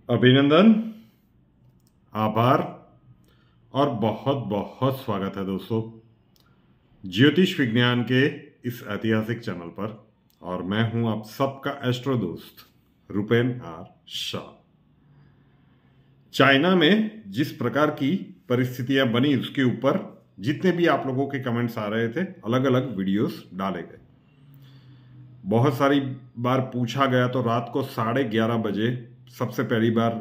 अभिनंदन, आभार और बहुत बहुत स्वागत है दोस्तों ज्योतिष विज्ञान के इस ऐतिहासिक चैनल पर। और मैं हूं आप सबका एस्ट्रो दोस्त रुपेन आर शाह। चाइना में जिस प्रकार की परिस्थितियां बनी उसके ऊपर जितने भी आप लोगों के कमेंट्स आ रहे थे, अलग अलग वीडियोस डाले गए। बहुत सारी बार पूछा गया तो रात को 11:30 बजे सबसे पहली बार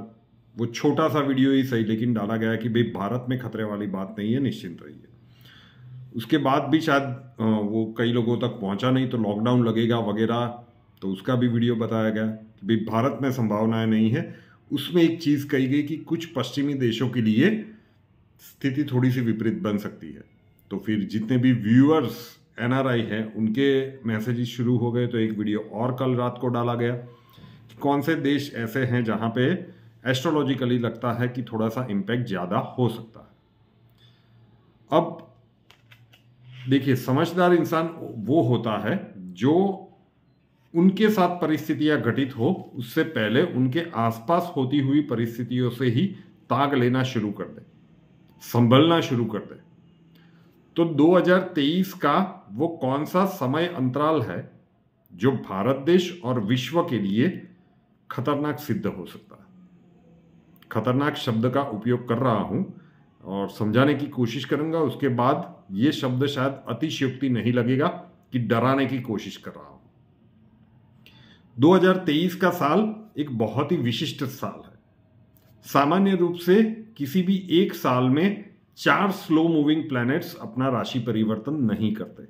वो छोटा सा वीडियो ही सही लेकिन डाला गया कि भाई भारत में खतरे वाली बात नहीं है, निश्चिंत रहिए। उसके बाद भी शायद वो कई लोगों तक पहुंचा नहीं, तो लॉकडाउन लगेगा वगैरह, तो उसका भी वीडियो बताया गया कि भाई भारत में संभावनाएं नहीं है। उसमें एक चीज कही गई कि कुछ पश्चिमी देशों के लिए स्थिति थोड़ी सी विपरीत बन सकती है। तो फिर जितने भी व्यूअर्स एनआरआई हैं उनके मैसेजेस शुरू हो गए, तो एक वीडियो और कल रात को डाला गया कि कौन से देश ऐसे हैं जहां पे एस्ट्रोलॉजिकली लगता है कि थोड़ा सा इम्पैक्ट ज्यादा हो सकता है। अब देखिए, समझदार इंसान वो होता है जो उनके साथ परिस्थितियां घटित हो उससे पहले उनके आसपास होती हुई परिस्थितियों से ही ताग लेना शुरू कर दे, संभलना शुरू कर दे। तो 2023 का वो कौन सा समय अंतराल है जो भारत देश और विश्व के लिए खतरनाक सिद्ध हो सकता है। खतरनाक शब्द का उपयोग कर रहा हूं और समझाने की कोशिश करूंगा। उसके बाद ये शब्द शायद अतिशयोक्ति नहीं लगेगा कि डराने की कोशिश कर रहा हूं। 2023 का साल एक बहुत ही विशिष्ट साल है। सामान्य रूप से किसी भी एक साल में 4 स्लो मूविंग प्लैनेट्स अपना राशि परिवर्तन नहीं करते।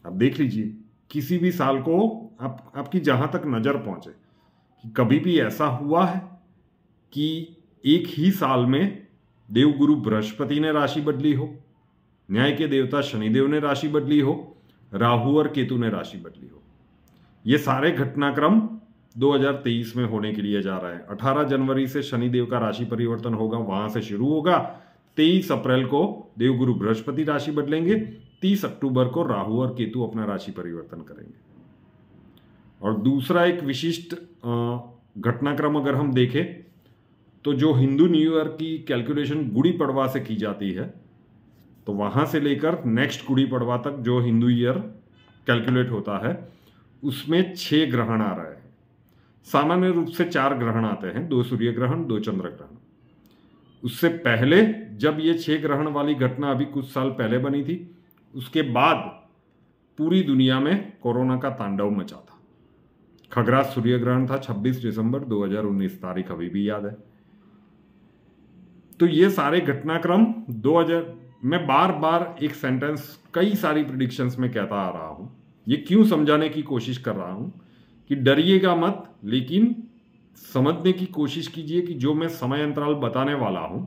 आप देख लीजिए, किसी भी साल को आपकी जहां तक नजर पहुंचे कि कभी भी ऐसा हुआ है कि एक ही साल में देवगुरु बृहस्पति ने राशि बदली हो, न्याय के देवता शनिदेव ने राशि बदली हो, राहु और केतु ने राशि बदली हो। ये सारे घटनाक्रम 2023 में होने के लिए जा रहा है। 18 जनवरी से शनिदेव का राशि परिवर्तन होगा, वहां से शुरू होगा। 23 अप्रैल को देवगुरु बृहस्पति राशि बदलेंगे। 30 अक्टूबर को राहु और केतु अपना राशि परिवर्तन करेंगे। और दूसरा एक विशिष्ट घटनाक्रम अगर हम देखें तो जो हिंदू न्यू ईयर की कैलकुलेशन गुड़ी पड़वा से की जाती है, तो वहां से लेकर नेक्स्ट गुड़ी पड़वा तक जो हिंदू ईयर कैलकुलेट होता है उसमें 6 ग्रहण आ रहे हैं। सामान्य रूप से 4 ग्रहण आते हैं, 2 सूर्य ग्रहण, 2 चंद्र ग्रहण। उससे पहले जब ये 6 ग्रहण वाली घटना अभी कुछ साल पहले बनी थी, उसके बाद पूरी दुनिया में कोरोना का तांडव मचा था। खगरास सूर्य ग्रहण था 26 दिसंबर 2019, तारीख अभी भी याद है। तो ये सारे घटनाक्रम 2000 मैं बार बार एक सेंटेंस कई सारी प्रिडिक्शंस में कहता आ रहा हूं। ये क्यों समझाने की कोशिश कर रहा हूं कि डरिएगा मत, लेकिन समझने की कोशिश कीजिए कि जो मैं समय अंतराल बताने वाला हूं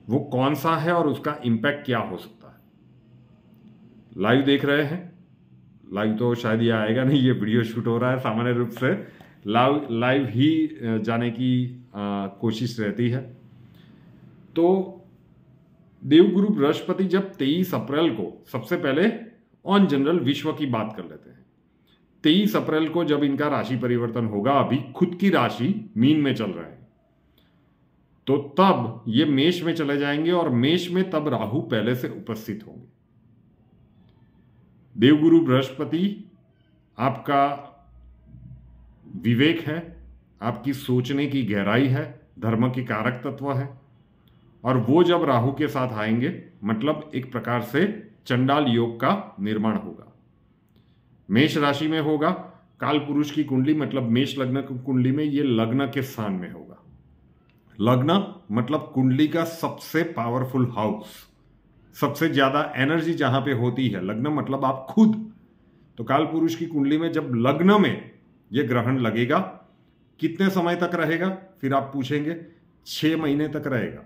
वो कौन सा है और उसका इंपैक्ट क्या हो सकता है। लाइव देख रहे हैं? लाइव तो शायद ये आएगा नहीं, ये वीडियो शूट हो रहा है। सामान्य रूप से लाइव ही जाने की कोशिश रहती है। तो देवगुरु बृहस्पति जब 23 अप्रैल को, सबसे पहले ऑन जनरल विश्व की बात कर लेते हैं। 23 अप्रैल को जब इनका राशि परिवर्तन होगा, अभी खुद की राशि मीन में चल रहे हैं, तो तब ये मेष में चले जाएंगे और मेष में तब राहु पहले से उपस्थित होंगे। देवगुरु बृहस्पति आपका विवेक है, आपकी सोचने की गहराई है, धर्म के कारक तत्व है। और वो जब राहु के साथ आएंगे मतलब एक प्रकार से चंडाल योग का निर्माण होगा। मेष राशि में होगा, काल पुरुष की कुंडली मतलब मेष लग्न की कुंडली में ये लग्न के स्थान में होगा। लग्न मतलब कुंडली का सबसे पावरफुल हाउस, सबसे ज्यादा एनर्जी जहां पे होती है। लग्न मतलब आप खुद। तो काल पुरुष की कुंडली में जब लग्न में ये ग्रहण लगेगा, कितने समय तक रहेगा? फिर आप पूछेंगे 6 महीने तक रहेगा।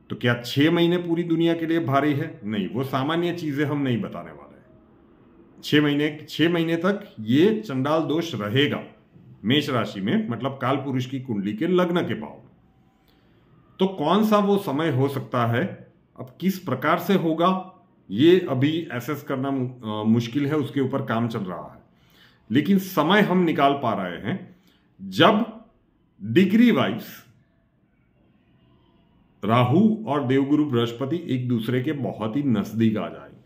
तो क्या 6 महीने पूरी दुनिया के लिए भारी है? नहीं, वो सामान्य चीजें हम नहीं बताने वाले हैं। 6 महीने तक ये चंडाल दोष रहेगा मेष राशि में, मतलब काल पुरुष की कुंडली के लग्न के भाव में। तो कौन सा वो समय हो सकता है, अब किस प्रकार से होगा, ये अभी एसेस करना मुश्किल है, उसके ऊपर काम चल रहा है। लेकिन समय हम निकाल पा रहे हैं जब डिग्री वाइज राहु और देवगुरु बृहस्पति एक दूसरे के बहुत ही नजदीक आ जाएंगे।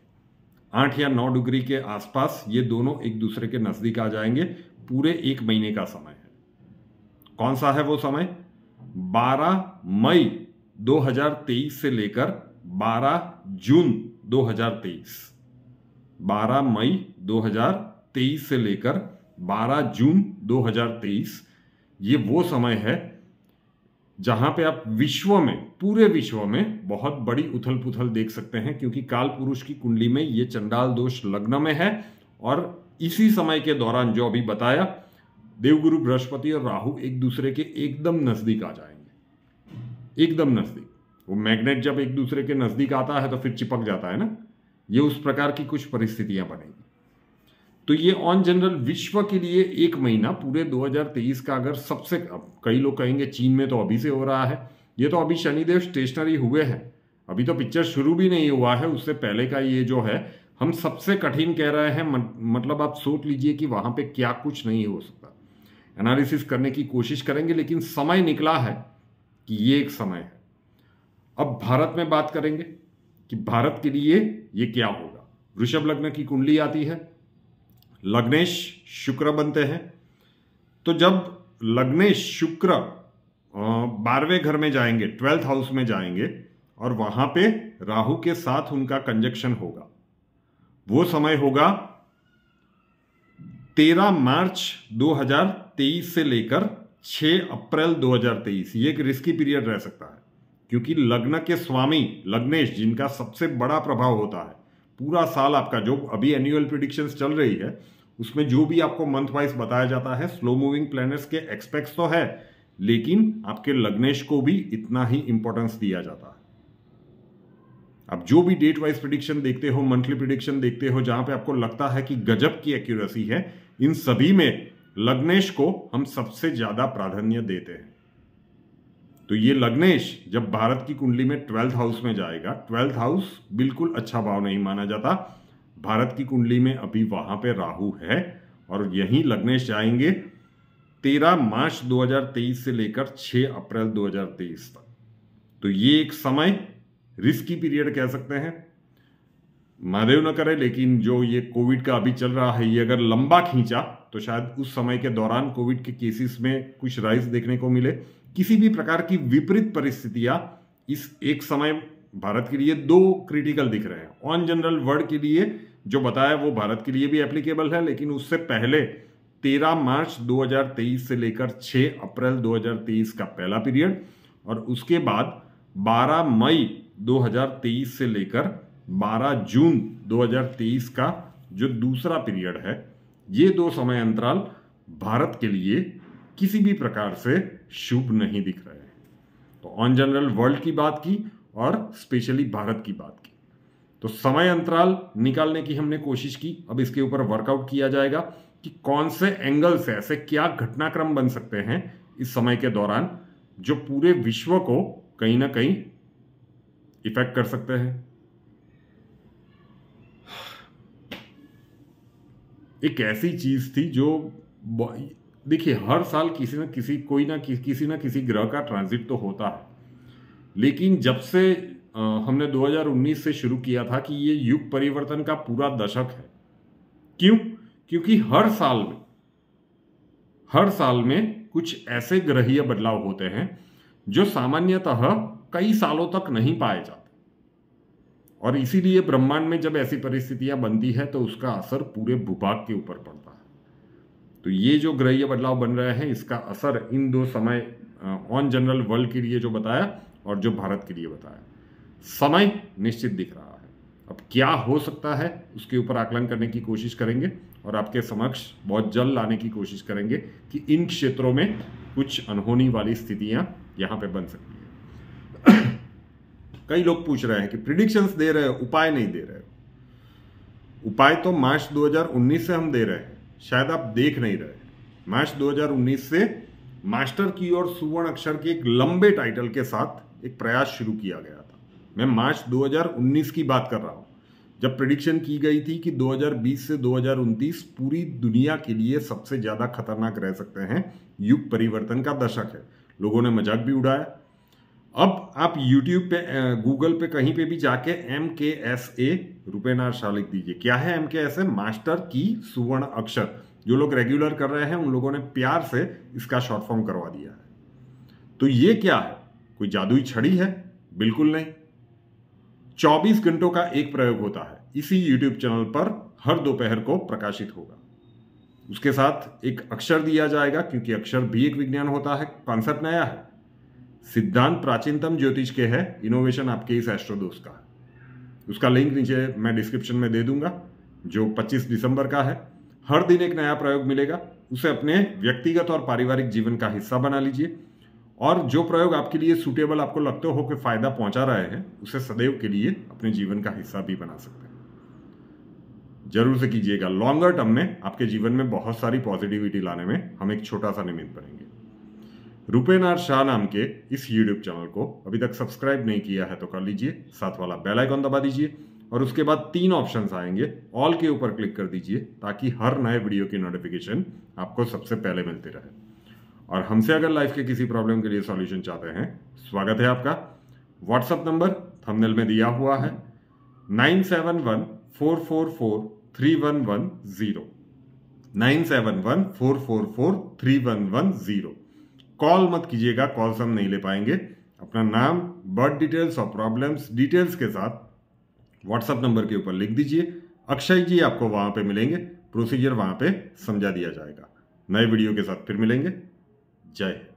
8 या 9 डिग्री के आसपास ये दोनों एक दूसरे के नजदीक आ जाएंगे। पूरे 1 महीने का समय है। कौन सा है वो समय? 12 मई 2023 से लेकर 12 जून 2023। 12 मई 2023 से लेकर 12 जून 2023 ये वो समय है जहां पे आप विश्व में, पूरे विश्व में बहुत बड़ी उथल पुथल देख सकते हैं, क्योंकि काल पुरुष की कुंडली में ये चंडाल दोष लग्न में है। और इसी समय के दौरान जो अभी बताया, देवगुरु बृहस्पति और राहु एक दूसरे के एकदम नजदीक आ जाएंगे, एकदम नजदीक। वो मैग्नेट जब एक दूसरे के नजदीक आता है तो फिर चिपक जाता है ना, ये उस प्रकार की कुछ परिस्थितियां बनेगी। तो ये ऑन जनरल विश्व के लिए 1 महीना पूरे 2023 का अगर सबसे, कई लोग कहेंगे चीन में तो अभी से हो रहा है, ये तो अभी शनिदेव स्टेशनरी हुए हैं, अभी तो पिक्चर शुरू भी नहीं हुआ है, उससे पहले का ये जो है हम सबसे कठिन कह रहे हैं। मतलब आप सोच लीजिए कि वहां पे क्या कुछ नहीं हो सकता। एनालिसिस करने की कोशिश करेंगे, लेकिन समय निकला है कि ये एक समय है। अब भारत में बात करेंगे कि भारत के लिए ये क्या होगा। वृषभ लग्न की कुंडली आती है, लग्नेश शुक्र बनते हैं। तो जब लग्नेश शुक्र 12वें घर में जाएंगे, 12th हाउस में जाएंगे, और वहां पे राहु के साथ उनका कंजक्शन होगा, वो समय होगा 13 मार्च 2023 से लेकर 6 अप्रैल 2023। ये एक रिस्की पीरियड रह सकता है, क्योंकि लग्न के स्वामी लग्नेश, जिनका सबसे बड़ा प्रभाव होता है पूरा साल आपका, जो अभी एनुअल प्रिडिक्शंस चल रही है उसमें जो भी आपको मंथ वाइज बताया जाता है, स्लो मूविंग प्लैनेट्स के एक्सपेक्ट्स तो है, लेकिन आपके लग्नेश को भी इतना ही इंपॉर्टेंस दिया जाता है। आप जो भी डेट वाइज प्रिडिक्शन देखते हो, मंथली प्रिडिक्शन देखते हो, जहां पे आपको लगता है कि गजब की एक्यूरेसी है, इन सभी में लग्नेश को हम सबसे ज्यादा प्राधान्य देते हैं। तो ये लग्नेश जब भारत की कुंडली में 12th हाउस में जाएगा, 12th हाउस बिल्कुल अच्छा भाव नहीं माना जाता। भारत की कुंडली में अभी वहां पे राहु है, और यहीं लग्नेश जाएंगे 13 मार्च 2023 से लेकर 6 अप्रैल 2023 तक। तो ये एक समय रिस्की पीरियड कह सकते हैं, महादेव न करे, लेकिन जो ये कोविड का अभी चल रहा है, ये अगर लंबा खींचा तो शायद उस समय के दौरान कोविड के केसेस में कुछ राइज देखने को मिले। किसी भी प्रकार की विपरीत परिस्थितियां इस एक समय भारत के लिए 2 क्रिटिकल दिख रहे हैं। ऑन जनरल वर्ल्ड के लिए जो बताया वो भारत के लिए भी एप्लीकेबल है, लेकिन उससे पहले 13 मार्च 2023 से लेकर 6 अप्रैल 2023 का पहला पीरियड, और उसके बाद 12 मई 2023 से लेकर 12 जून 2023 का जो दूसरा पीरियड है, ये 2 समय अंतराल भारत के लिए किसी भी प्रकार से शुभ नहीं दिख रहे हैं। तो ऑन जनरल वर्ल्ड की बात की और स्पेशली भारत की बात की, तो समय अंतराल निकालने की हमने कोशिश की। अब इसके ऊपर वर्कआउट किया जाएगा कि कौन से एंगल से ऐसे क्या घटनाक्रम बन सकते हैं इस समय के दौरान, जो पूरे विश्व को कहीं ना कहीं इफेक्ट कर सकते हैं। एक ऐसी चीज थी जो, देखिए, हर साल किसी न किसी ग्रह का ट्रांजिट तो होता है, लेकिन जब से हमने 2019 से शुरू किया था कि ये युग परिवर्तन का पूरा दशक है। क्यों? क्योंकि हर साल में कुछ ऐसे ग्रहीय बदलाव होते हैं जो सामान्यतः कई सालों तक नहीं पाए जाते, और इसीलिए ब्रह्मांड में जब ऐसी परिस्थितियां बनती है तो उसका असर पूरे भूभाग के ऊपर पड़ता है। तो ये जो ग्रहीय बदलाव बन रहे हैं, इसका असर इन 2 समय ऑन जनरल वर्ल्ड के लिए जो बताया और जो भारत के लिए बताया, समय निश्चित दिख रहा है। अब क्या हो सकता है उसके ऊपर आकलन करने की कोशिश करेंगे, और आपके समक्ष बहुत जल्द लाने की कोशिश करेंगे कि इन क्षेत्रों में कुछ अनहोनी वाली स्थितियां यहां पे बन सकती है। कई लोग पूछ रहे हैं कि प्रिडिक्शंस दे रहे हो, उपाय नहीं दे रहे हो। उपाय तो मार्च 2019 से हम दे रहे हैं, शायद आप देख नहीं रहे। मार्च 2019 से मास्टर की और सुवर्ण अक्षर के एक लंबे टाइटल के साथ एक प्रयास शुरू किया गया था। मैं मार्च 2019 की बात कर रहा हूं। जब प्रेडिक्शन की गई थी कि 2020 से 2029 पूरी दुनिया के लिए सबसे ज्यादा खतरनाक रह सकते हैं, युग परिवर्तन का दशक है, लोगों ने मजाक भी उड़ाया। अब आप YouTube पे, गूगल पे कहीं पे भी जाके MKSA रुपेनाथ शाह लिख दीजिए। क्या है MKSA? मास्टर की सुवर्ण अक्षर। जो लोग रेगुलर कर रहे हैं उन लोगों ने प्यार से इसका शॉर्ट फॉर्म करवा दिया है। तो ये क्या है? कोई जादुई छड़ी है? बिल्कुल नहीं। 24 घंटों का एक प्रयोग होता है, इसी YouTube चैनल पर हर दोपहर को प्रकाशित होगा। उसके साथ एक अक्षर दिया जाएगा, क्योंकि अक्षर भी एक विज्ञान होता है। कॉन्सेप्ट नया है, सिद्धांत प्राचीनतम ज्योतिष के है, इनोवेशन आपके इस एस्ट्रोदोस का है। उसका लिंक नीचे मैं डिस्क्रिप्शन में दे दूंगा, जो 25 दिसंबर का है। हर दिन एक नया प्रयोग मिलेगा, उसे अपने व्यक्तिगत और पारिवारिक जीवन का हिस्सा बना लीजिए, और जो प्रयोग आपके लिए सूटेबल आपको लगते हो कि फायदा पहुंचा रहे हैं, उसे सदैव के लिए अपने जीवन का हिस्सा भी बना सकते हैं। जरूर से कीजिएगा। लॉन्गर टर्म में आपके जीवन में बहुत सारी पॉजिटिविटी लाने में हम एक छोटा सा निमित्त बनेंगे। रुपेनाथ शाह नाम के इस YouTube चैनल को अभी तक सब्सक्राइब नहीं किया है तो कर लीजिए, साथ वाला बेल आइकन दबा दीजिए, और उसके बाद 3 ऑप्शंस आएंगे, ऑल के ऊपर क्लिक कर दीजिए, ताकि हर नए वीडियो की नोटिफिकेशन आपको सबसे पहले मिलती रहे। और हमसे अगर लाइफ के किसी प्रॉब्लम के लिए सॉल्यूशन चाहते हैं, स्वागत है आपका। व्हाट्सएप नंबर थंबनेल में दिया हुआ है, 9714443110, 9714443110। कॉल मत कीजिएगा, कॉल से हम नहीं ले पाएंगे। अपना नाम, बर्थ डिटेल्स और प्रॉब्लम्स डिटेल्स के साथ व्हाट्सएप नंबर के ऊपर लिख दीजिए। अक्षय जी आपको वहां पे मिलेंगे, प्रोसीजर वहां पे समझा दिया जाएगा। नए वीडियो के साथ फिर मिलेंगे। जय हिंद।